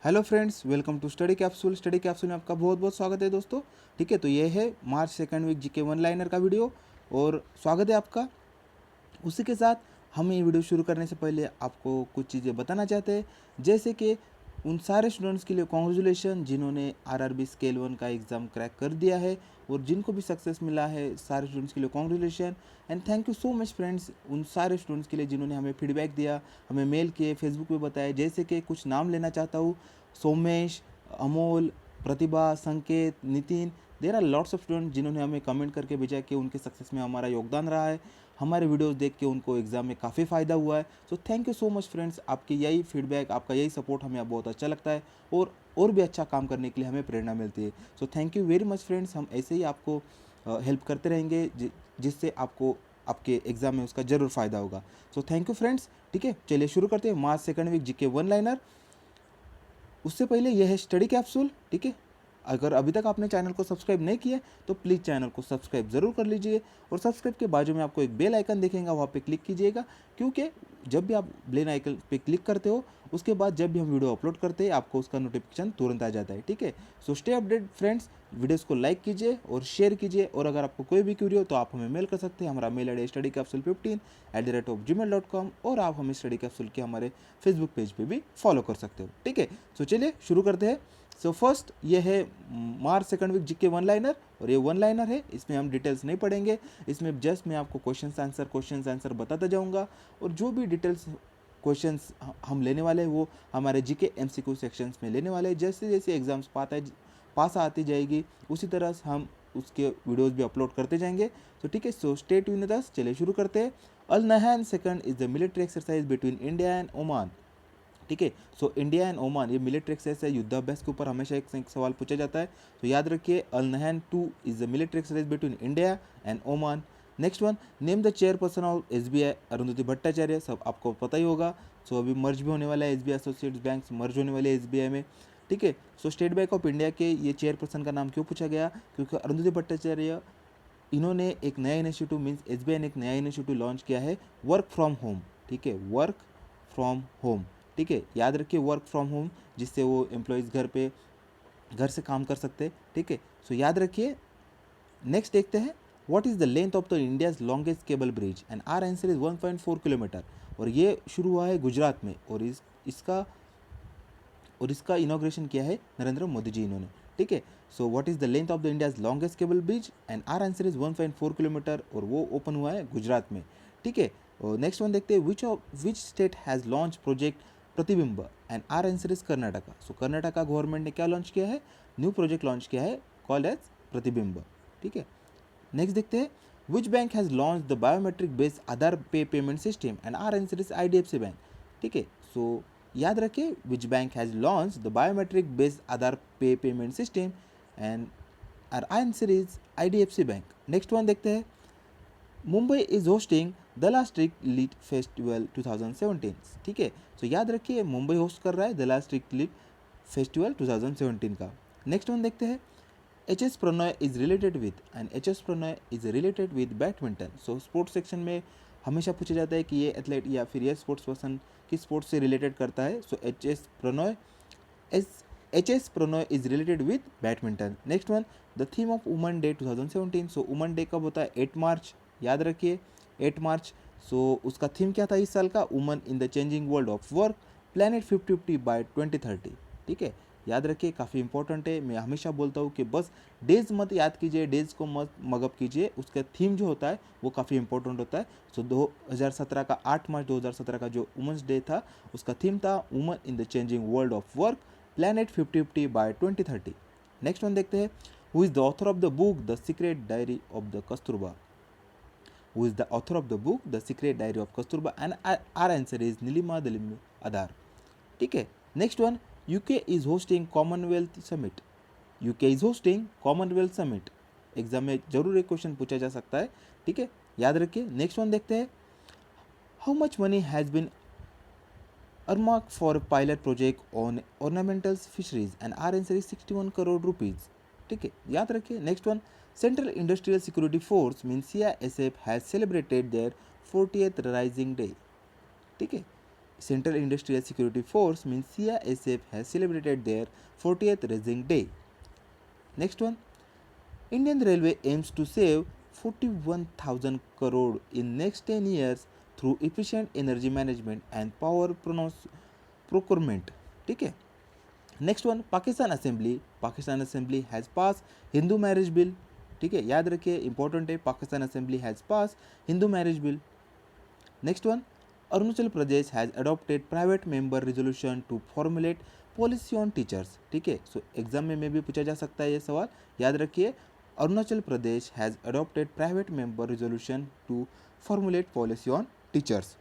Hello friends, welcome to study capsule. Study capsule में आपका बहुत बहुत स्वागत है दोस्तों। ठीक है, तो ये है March second week GK one liner का वीडियो और स्वागत है आपका। उसी के साथ हम ये वीडियो शुरू करने से पहले आपको कुछ चीज़ें बताना चाहते हैं, जैसे कि उन सारे स्टूडेंट्स के लिए कॉन्ग्रेचुलेशन जिन्होंने आरआरबी स्केल वन का एग्ज़ाम क्रैक कर दिया है और जिनको भी सक्सेस मिला है, सारे स्टूडेंट्स के लिए congratulation and thank you so much friends उन सारे स्टूडेंट्स के लिए जिन्होंने हमें फीडबैक दिया, हमें मेल किए, फेसबुक पे बताया। जैसे कि कुछ नाम लेना चाहता हूँ, Somesh, Amol, Pratibha, Sanket, Nitin. There are lots of student जिन्होंने हमें कमेंट करके भेजा कि उनके सक्सेस में हमारा योगदान रहा है, हमारे वीडियोस देख के उनको एग्ज़ाम में काफ़ी फ़ायदा हुआ है। So thank you so much friends, आपकी यही फीडबैक, आपका यही सपोर्ट हमें बहुत अच्छा लगता है और भी अच्छा काम करने के लिए हमें प्रेरणा मिलती है। So thank you very much friends, हम ऐसे ही आपको हेल्प करते रहेंगे जिससे आपको आपके एग्ज़ाम में उसका ज़रूर फ़ायदा होगा। So thank you friends. ठीक है, चलिए शुरू करते हैं March second week GK one liner. उससे पहले यह है स्टडी कैप्सूल। ठीक है, अगर अभी तक आपने चैनल को सब्सक्राइब नहीं किया है तो प्लीज़ चैनल को सब्सक्राइब ज़रूर कर लीजिए और सब्सक्राइब के बाजू में आपको एक बेल आइकन दिखेगा, वहाँ पे क्लिक कीजिएगा, क्योंकि जब भी आप बेल आइकन पे क्लिक करते हो उसके बाद जब भी हम वीडियो अपलोड करते हैं आपको उसका नोटिफिकेशन तुरंत आ जाता है। ठीक है, so stay update friends. Videos को लाइक कीजिए और शेयर कीजिए और अगर आपको कोई भी क्यूरी हो तो आप हमें मेल कर सकते हैं। हमारा मेल आई डी studycapsule15@gmail.com और आप हमें स्टडी कैप्सूल के हमारे फेसबुक पेज पे भी फॉलो कर सकते हो। ठीक है, सो चलिए शुरू करते हैं। सो फर्स्ट ये है March second week GK one liner और ये वन लाइनर है, इसमें हम डिटेल्स नहीं पढ़ेंगे, इसमें जस्ट मैं आपको क्वेश्चंस आंसर बताता जाऊंगा और जो भी डिटेल्स क्वेश्चंस हम लेने वाले हैं वो हमारे जीके एमसीक्यू सेक्शंस में लेने वाले हैं। जैसे जैसे एग्जाम्स पास आती जाएगी उसी तरह से हम उसके वीडियोस भी अपलोड करते जाएंगे। तो ठीक है, so stay tune with us. चलिए शुरू करते हैं। अल नहान second is the military exercise between India and Oman. ठीक है, सो इंडिया एंड ओमान ये मिलिट्री एक्सरसाइज है, युद्धाभ्यास के ऊपर हमेशा एक सवाल पूछा जाता है। तो याद रखिए, अल नहान 2 is the military exercise between India and Oman. Next one, name the chairperson of SBI. Arundhati Bhattacharya, सब आपको पता ही होगा। सो अभी मर्ज भी होने वाला है, एसबीआई एसोसिएट्स बैंक मर्ज होने वाले एसबीआई में। ठीक है, सो स्टेट बैंक ऑफ इंडिया के ये चेयरपर्सन का नाम क्यों पूछा गया, क्योंकि अरुंधति भट्टाचार्य इन्होंने एक नया इनिशिएटिव मीन्स एसबीआई ने एक नया इनिशिएटिव लॉन्च किया है, वर्क फ्रॉम होम। ठीक है, वर्क फ्रॉम होम। ठीक है, याद रखिए वर्क फ्रॉम होम, जिससे वो एम्प्लॉयज़ घर से काम कर सकते हैं। ठीक है, सो याद रखिए। नेक्स्ट देखते हैं, what is the length of the India's longest cable bridge and our answer is 1.4 kilometre. और ये शुरू हुआ है गुजरात में और इसका इनॉग्रेशन किया है नरेंद्र मोदी जी इन्होंने। ठीक है, so what is the length of the India's longest cable bridge and our answer is 1.4 kilometre और वो ओपन हुआ है गुजरात में। ठीक है, और नेक्स्ट वन देखते हैं, which state has launch project Pratibimb and our answer is Karnataka. So Karnataka government ने क्या लॉन्च किया है, न्यू प्रोजेक्ट लॉन्च किया है कॉल्ड एज प्रतिबिंब। ठीक है, नेक्स्ट देखते हैं, which bank has launch the biometric based Aadhaar pay payment system and our answer is IDFC bank. ठीक है, सो याद रखिए, which bank has launch the biometric based Aadhaar pay payment system and our answer is IDFC bank. Next one देखते हैं, Mumbai is hosting the last lit festival 2017। ठीक है, so याद रखिए मुंबई होस्ट कर रहा है द लास्ट लिट फेस्टिवल 2017 का। नेक्स्ट वन देखते हैं, H S Pranay is related with and H S Pranay is related with badminton. So sports section में हमेशा पूछा जाता है कि ये एथलेट या फिर ये स्पोर्ट्स पर्सन किस स्पोर्ट्स से रिलेटेड करता है। So H S Pranay is related with badminton. Next one, the theme of woman day 2017। So woman day कब होता है, 8 मार्च। याद रखिए 8 मार्च। सो उसका थीम क्या था इस साल का, woman in the changing world of work, planet 50-50 by 2030। ठीक है, याद रखिए काफ़ी इंपॉर्टेंट है। मैं हमेशा बोलता हूँ कि बस डेज मत याद कीजिए, डेज को मत मगअप कीजिए, उसका थीम जो होता है वो काफ़ी इंपॉर्टेंट होता है। सो 2017 का 8 मार्च 2017 का जो वुमेंस डे था उसका थीम था woman in the changing world of work, planet 50-50 by 2030। Next one देखते हैं, who is the author of the book the secret diary of the Kasturba. Who is the author of the book the secret diary of Kasturba and our answer is Neelima Dalmia Adhar. ठीक है, next one, UK is hosting Commonwealth summit. UK is hosting Commonwealth summit. Exam में जरूर एक question पूछा जा सकता है। ठीक है, याद रखिए। नेक्स्ट वन देखते हैं, how much money has been earmarked for a pilot project on ornamental fisheries and our answer is 61 crore rupees. ठीक है, याद रखिए। Next one, central industrial security force mean CISF has celebrated their 40th rising day. ठीक है, Central Industrial Security Force means CISF has celebrated their 40th Rising Day. Next one, Indian Railway aims to save 41,000 crore in next 10 years through efficient energy management and power procurement. ठीक है. Next one, Pakistan assembly has pass Hindu marriage bill. ठीक है, याद रखिए, important है, Pakistan assembly has pass Hindu marriage bill. Next one, Arunachal Pradesh has adopted private member resolution to formulate policy on teachers. ठीक है, so exam में भी पूछा जा सकता है ये सवाल, याद रखिए. Arunachal Pradesh has adopted private member resolution to formulate policy on teachers.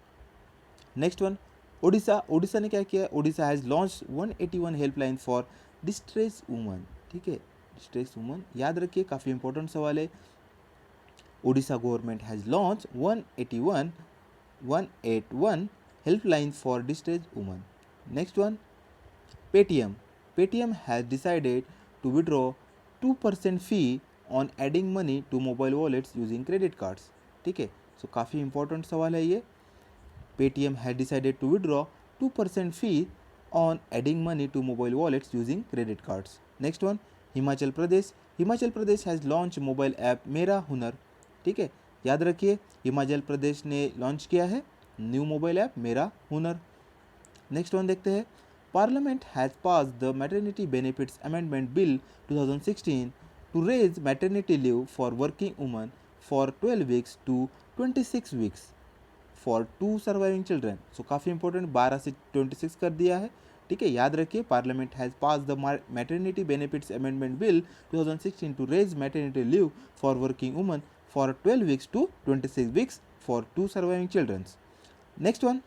Next one, Odisha ने क्या किया? Odisha has launch 181 helpline for distress women. ठीक है, डिस्ट्रेस वुमन, याद रखिए, काफ़ी इंपॉर्टेंट सवाल है. Odisha government has launch 181 helpline for distress woman. Next one, Paytm has decided to withdraw 2% fee on adding money to mobile wallets using credit cards. ठीक है, सो काफ़ी इंपॉर्टेंट सवाल है ये. Paytm had decided to withdraw 2% fee on adding money to mobile wallets using credit cards. Next one, Himachal Pradesh has launched mobile app मेरा हुनर. ठीक है, याद रखिए, हिमाचल प्रदेश ने लॉन्च किया है न्यू मोबाइल ऐप मेरा हुनर. नेक्स्ट वन देखते हैं, parliament has pass the maternity benefits amendment bill 2016 to raise maternity leave for working woman for 12 weeks to 26 weeks for 2 surviving children. So काफ़ी इंपॉर्टेंट, 12 से 26 कर दिया है. ठीक है, याद रखिए, parliament has pass the maternity benefits amendment bill 2016 to raise maternity leave for working woman for 12 weeks to 26 weeks for 2 surviving children. Next one,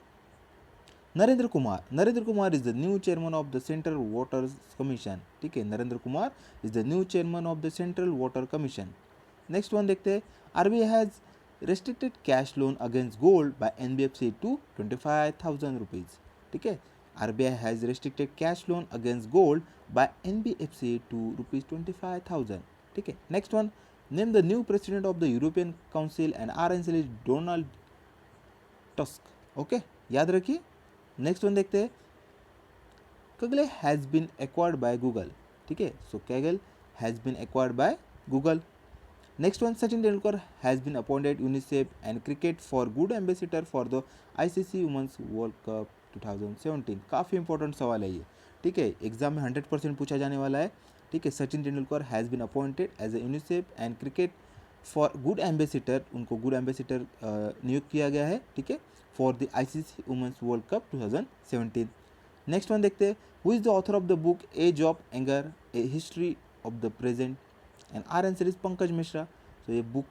Narendra Kumar is the new chairman of the central water commission. ठीक है, Narendra Kumar is the new chairman of the central water commission. Next one देखते हैं, RBI has restricted cash loan against gold by NBFC to 25,000 rupees. ठीक है, RBI has restricted cash loan against gold by NBFC to rupees 25,000. ठीक है, next one, name the new president of the European Council and our answer is Donald Tusk. Okay, याद रखिए. Next one देखते हैं, Kaggle has been acquired by Google. ठीक है, so Kaggle has been acquired by Google. Next one, Sachin Tendulkar has been appointed UNICEF and Cricket for Good Ambassador for the ICC Women's World Cup 2017. काफ़ी important सवाल है ये. ठीक है, exam में 100% पूछा जाने वाला है. ठीक है, Sachin Tendulkar has been appointed as a UNICEF and cricket for good ambassador, उनको गुड एम्बेसिडर नियुक्त किया गया है. ठीक है, for the ICC women's world cup 2017. Next one देखते हैं, who is the author of the book age of anger a history of the present, and our answer is Pankaj Mishra. तो ये बुक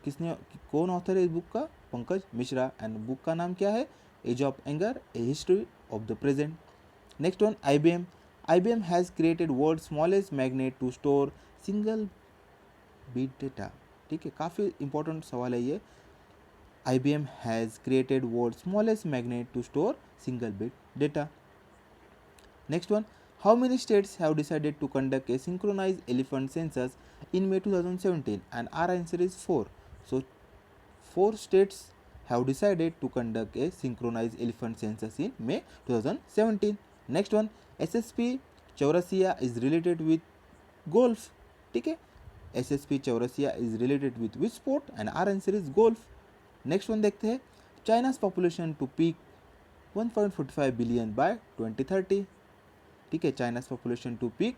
कौन ऑथर है इस बुक का? पंकज मिश्रा. एंड बुक का नाम क्या है? Age of anger a history of the present. Next one, IBM has created world smallest magnet to store single bit data. ठीक है, काफ़ी इंपॉर्टेंट सवाल है ये. IBM has created world smallest magnet to store single bit data. Next one, how many states have decided to conduct a synchronized elephant census in May 2017? And our answer is 4. So 4 states have decided to conduct a synchronized elephant census in May 2017. Next one, SSP Chaurasia is related with golf. ठीक है, SSP Chaurasia is related with which sport? And our answer is golf. Next one देखते हैं, China's population to peak 1.45 billion by 2030. ठीक है, चाइना's population to peak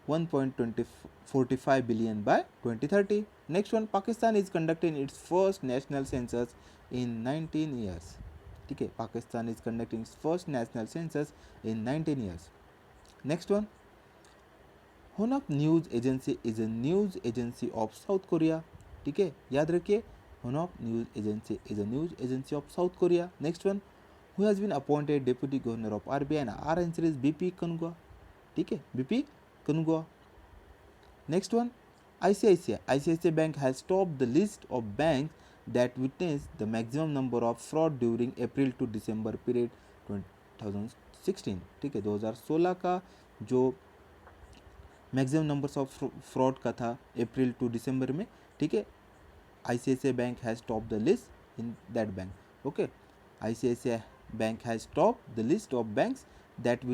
1.45 billion by 2030. Next one, Pakistan is conducting its first national census in 19 years. ठीक है, Pakistan is conducting its first national census in 19 years. Next one, Honap News Agency is a news agency of South Korea. ठीक है, याद रखिए, Honap News Agency is a news agency of South Korea. Next one, who has been appointed deputy governor of RBI, and our answer is BP Kanugua. ठीक है, BP Kanugua. Next one, ICICI Bank has topped the list of banks that witnessed the maximum number of fraud during April to December period 2016. ठीक है, 2016 का जो maximum numbers of fraud का था अप्रैल to दिसंबर में. ठीक है, ICICI bank has top the list in that bank. Okay, ICICI bank has top the list of banks that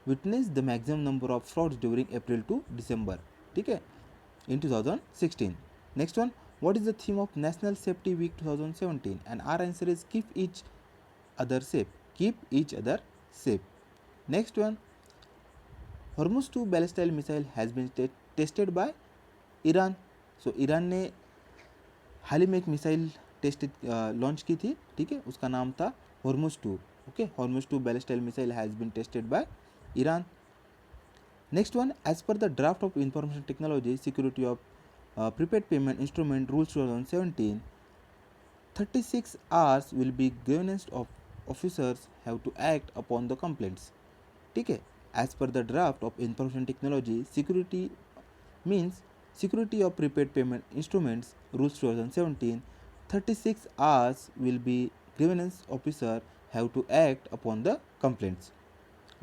witnessed the maximum number of frauds during April to December. ठीक है, in 2016. Next one, what is the theme of National Safety Week 2017? And our answer is keep each other safe. Keep each other safe. Next one, Hormuz 2 ballistic missile has been tested by Iran. So Iran ने हाल ही में एक missile test launch की थी, ठीक है, उसका नाम था Hormuz 2. Okay, Hormuz 2 ballistic missile has been tested by Iran. Next one, as per the draft of information technology security of prepaid payment instrument rules 2017, 36 hours will be given of officers have to act upon the complaints. ठीक है, as per the draft of information technology security means security of prepaid payment instruments rules 2017, 36 hours will be grievance officer have to act upon the complaints.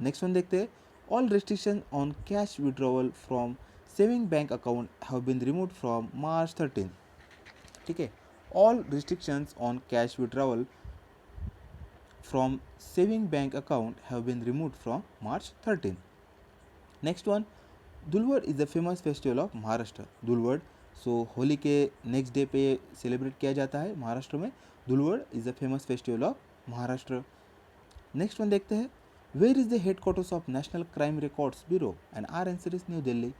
Next one देखते हैं, all restrictions on cash withdrawal from saving bank account have been removed from March 13. ठीक है, all restrictions on cash withdrawal from saving bank account have been removed from March 13. Next one, Dhulwad is the famous festival of Maharashtra. Dhulwad, so Holi के next day पे celebrate किया जाता है महाराष्ट्र में. Dhulwad is the famous festival of Maharashtra. Next one देखते हैं, where is the head quarters of national crime records bureau? And our answer is new Delhi.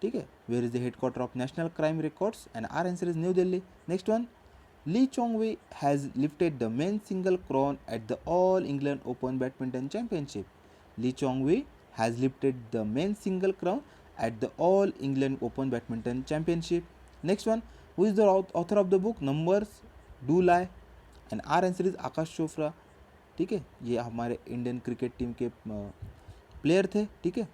ठीक है, where is the head quarter of national crime records? And our answer is new Delhi. Next one, Lee Chong Wei has lifted the men singles crown at the all England open badminton championship. Lee Chong Wei has lifted the main single crown at the All England Open Badminton Championship. Next one, who is the author of the book Numbers Do Lie? And our answer is आकाश चोपड़ा. ठीक है, ये हमारे Indian cricket team के player थे. ठीक है,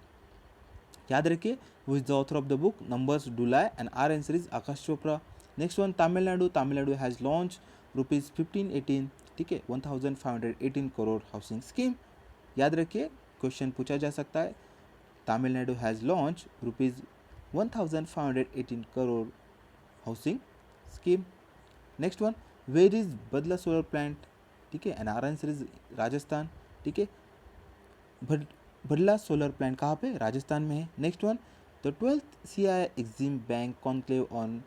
याद रखिए, who is the author of the book Numbers Do Lie? And our answer is Akash Chopra. Next one, Tamil Nadu has launched rupees 1518, ठीक है, 1518 करोड़ हाउसिंग स्कीम. याद रखिए, क्वेश्चन पूछा जा सकता है. Tamil Nadu has launch rupees 1518 crore housing scheme. Next one, where is Bhadla solar plant? ठीक है, and our answer is Rajasthan. ठीक है, बदला सोलर प्लांट कहाँ पे? राजस्थान में है. Next one, the 12th CII EXIM bank conclave on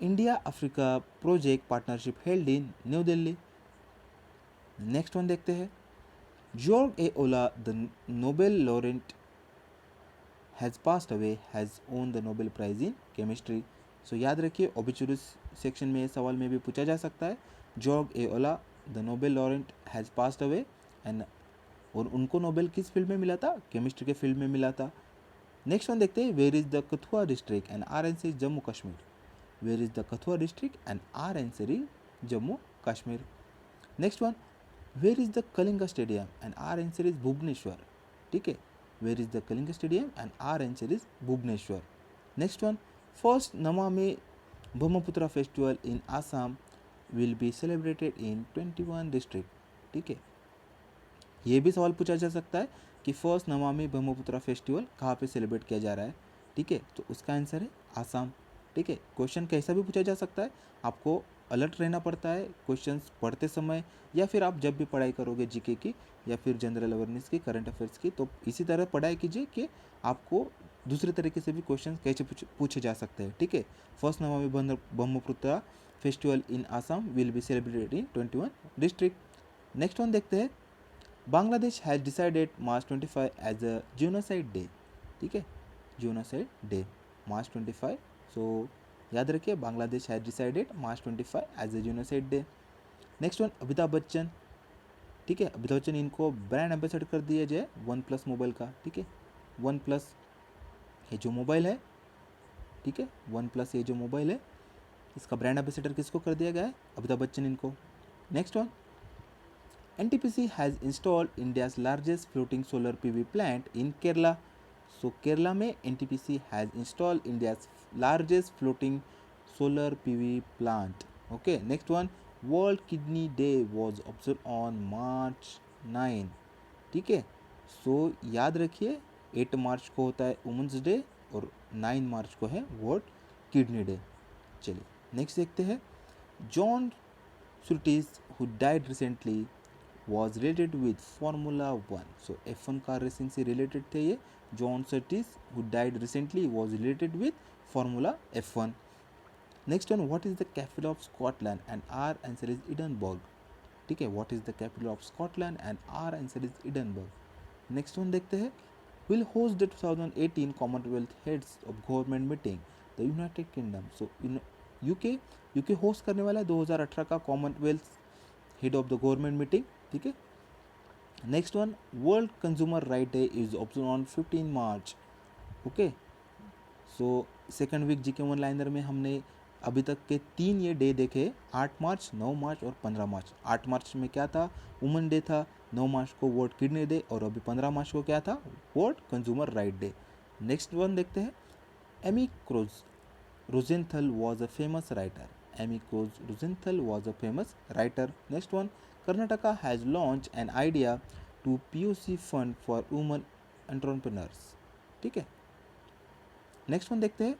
India Africa project partnership held in new Delhi. Next one देखते हैं, George A. Ola, the Nobel laureate, has passed away, has won the Nobel Prize in Chemistry. So याद रखिए, obituary section में सवाल में भी पूछा जा सकता है. George A Ola, the Nobel Laurent, has passed away. And और उनको नोबेल किस फील्ड में मिला था? केमिस्ट्री के फील्ड में मिला था. नेक्स्ट वन देखते हैं, where is the Kathua district? And our answer is Jammu Kashmir. Where is the Kathua district? And our answer is Jammu Kashmir. Next one, where is the Kalinga stadium? And our answer is Bhubaneswar. ठीक है, where is the Kalinga stadium? And our answer is Bhubaneswar. Next one, first Namami Brahmaputra festival in Assam will be celebrated in 21 district. ठीक है, ये भी सवाल पूछा जा सकता है कि फर्स्ट नमामि ब्रह्मपुत्र फेस्टिवल कहाँ पे सेलिब्रेट किया जा रहा है. ठीक है, तो उसका आंसर है आसाम. ठीक है, क्वेश्चन कैसा भी पूछा जा सकता है, आपको अलर्ट रहना पड़ता है क्वेश्चंस पढ़ते समय, या फिर आप जब भी पढ़ाई करोगे जीके की या फिर जनरल अवेयरनेस की, करंट अफेयर्स की, तो इसी तरह पढ़ाई कीजिए कि आपको दूसरे तरीके से भी क्वेश्चन कैसे पूछे जा सकते हैं. ठीक है, first Namami Brahmaputra festival in Assam will be celebrated in 21 district. Next one देखते हैं, Bangladesh has decided March 25 as a genocide day. ठीक है, जिनोसाइड डे मार्च 25. सो याद रखिए, Bangladesh has decided March 25 as a genocide day. Next one, Amitabh Bachchan. ठीक है, अमिताभ बच्चन इनको ब्रांड एम्बेसडर कर दिया जाए वन प्लस मोबाइल का. ठीक है, वन प्लस ये जो मोबाइल है, ठीक है, वन प्लस ये जो मोबाइल है, इसका ब्रांड एम्बेसडर किसको कर दिया गया है? अमिताभ बच्चन इनको. Next one, NTPC has installed India's largest floating solar PV plant in Kerala. So Kerala में NTPC has installed India's largest floating solar PV plant. Okay, next one, world kidney day was observe on March 9. ठीक है, so याद रखिए, 8 मार्च को होता है women's day और 9 March को है वर्ल्ड किडनी डे. चलिए नेक्स्ट देखते हैं, John Surtees who died recently was related with formula one. So F1 car racing से रिलेटेड थे ये। John Surtees who died recently was related with formula F1। Next one, what is the capital of Scotland and our answer is Edinburgh. ठीक है, what is the capital of Scotland and our answer is Edinburgh. Next one देखते हैं, will host the 2018 Commonwealth Heads of Government Meeting, the United Kingdom। So UK host करने वाला है 2018 का commonwealth head of the government meeting. ठीक है, next one, world consumer right day is observe on 15 March. Okay, so second week GK one liner में हमने अभी तक के 3 ये डे देखे, 8 मार्च, 9 मार्च और 15 मार्च। 8 मार्च में क्या था, वुमेन डे था। 9 मार्च को वर्ल्ड किडनी डे और अभी 15 मार्च को क्या था, world consumer right day. Next one देखते हैं, Amy Rosenthal was a famous writer. Amy Rosenthal was a famous writer. Next one, Karnataka has launch an idea to POC fund for women entrepreneurs. ठीक है, next one देखते हैं,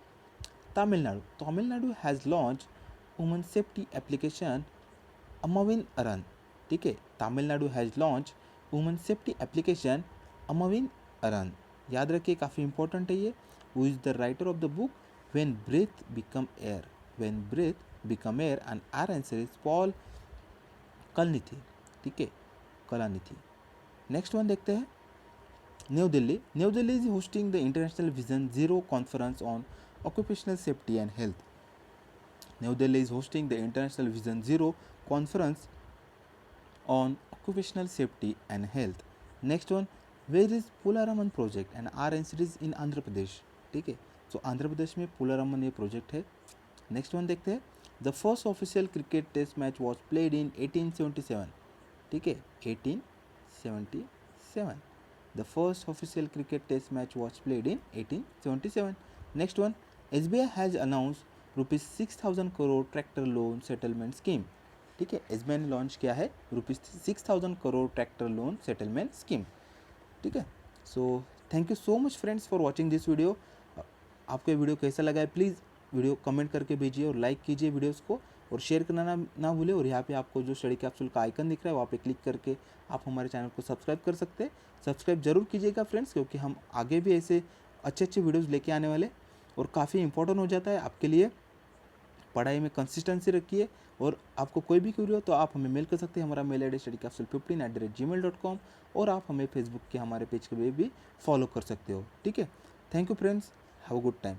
Tamil Nadu has launch women safety application अमविन अरन। ठीक है, Tamil Nadu has launch women safety application अमविन अरन। याद रखिए, काफ़ी इंपॉर्टेंट है ये। Who is the writer of the book when breath become air. When breath become air and our answer is Paul Kalanidhi. ठीक है, कलानिधि। नेक्स्ट वन देखते हैं, new Delhi is hosting the international vision zero conference on occupational safety and health. New Delhi is hosting the International Vision Zero conference on occupational safety and health. Next one, where is Pularaman project and our answer is in Andhra Pradesh। ठीक है, सो आंध्र प्रदेश में पुलरामन ये project है। Next one देखते हैं, the first official cricket test match was played in 1877। ठीक है, 1877 the first official cricket test match was played in 1877। Next one, SBI has announce ₹6,000 crore tractor loan settlement scheme. ठीक है, SBI ने launch किया है ₹6,000 crore tractor loan settlement scheme. ठीक है, so thank you so much friends for watching this video. आपको video कैसा लगा है प्लीज़ वीडियो कमेंट करके भेजिए और लाइक कीजिए वीडियोस को और शेयर करना ना भूलें। और यहाँ पे आपको जो स्टडी कैप्सूल का आइकन दिख रहा है वहाँ पे क्लिक करके आप हमारे चैनल को सब्सक्राइब कर सकते हैं। सब्सक्राइब जरूर कीजिएगा फ्रेंड्स, क्योंकि हम आगे भी ऐसे अच्छे वीडियोज़ लेके आने वाले और काफ़ी इंपॉर्टेंट हो जाता है आपके लिए। पढ़ाई में कंसिस्टेंसी रखिए और आपको कोई भी क्वेरी हो तो आप हमें मेल कर सकते हैं। हमारा मेल ID studycapsule15@gmail.com और आप हमें फेसबुक के हमारे पेज के भी फॉलो कर सकते हो। ठीक है, thank you friends, have a good time.